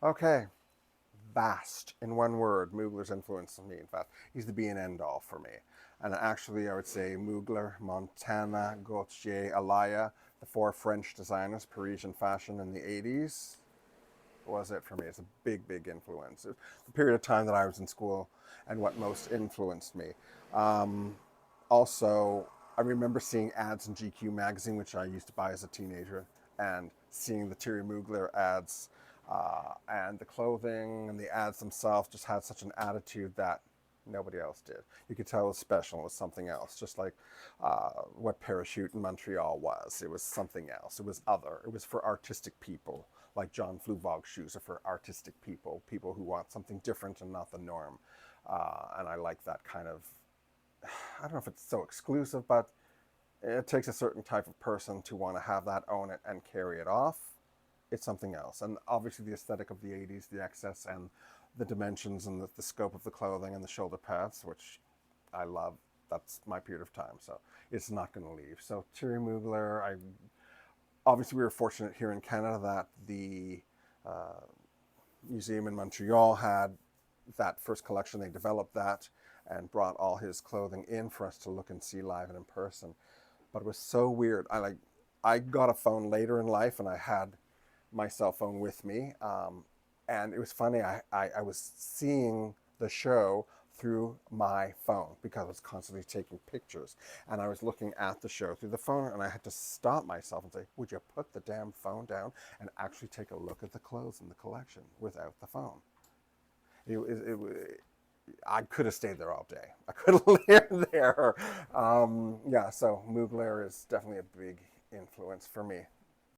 Okay, vast in one word. Mugler's influence on me. In fact, he's the be and end all for me. And actually, I would say Mugler, Montana, Gaultier, Alaya, the four French designers, Parisian fashion in the 80s, was it for me. It's a big, big influence. It was the period of time that I was in school and what most influenced me. Um, Also, I remember seeing ads in GQ magazine, which I used to buy as a teenager, and seeing the Thierry Mugler ads and the clothing and the ads themselves just had such an attitude that nobody else did. You could tell it was special. It was something else, just like what Parachute in Montreal was. It was something else. It was other. It was for artistic people, like John Fluvog shoes are for artistic people, people who want something different and not the norm. And I like that kind of, I don't know if it's so exclusive, but it takes a certain type of person to want to have that, own it, and carry it off. It's something else. And obviously, the aesthetic of the 80s, the excess and the dimensions and the scope of the clothing and the shoulder pads, which I love. That's my period of time. So it's not going to leave. So Thierry Mugler, obviously we were fortunate here in Canada that the uh, museum in Montreal had that first collection. They developed that and brought all his clothing in for us to look and see live and in person. But it was so weird. I got a phone later in life, and I had my cell phone with me. And it was funny. I was seeing the show through my phone because I was constantly taking pictures. And I was looking at the show through the phone, and I had to stop myself and say, would you put the damn phone down and actually take a look at the clothes in the collection without the phone? It, I could have stayed there all day. I could have lived there. Yeah, so Mugler is definitely a big influence for me.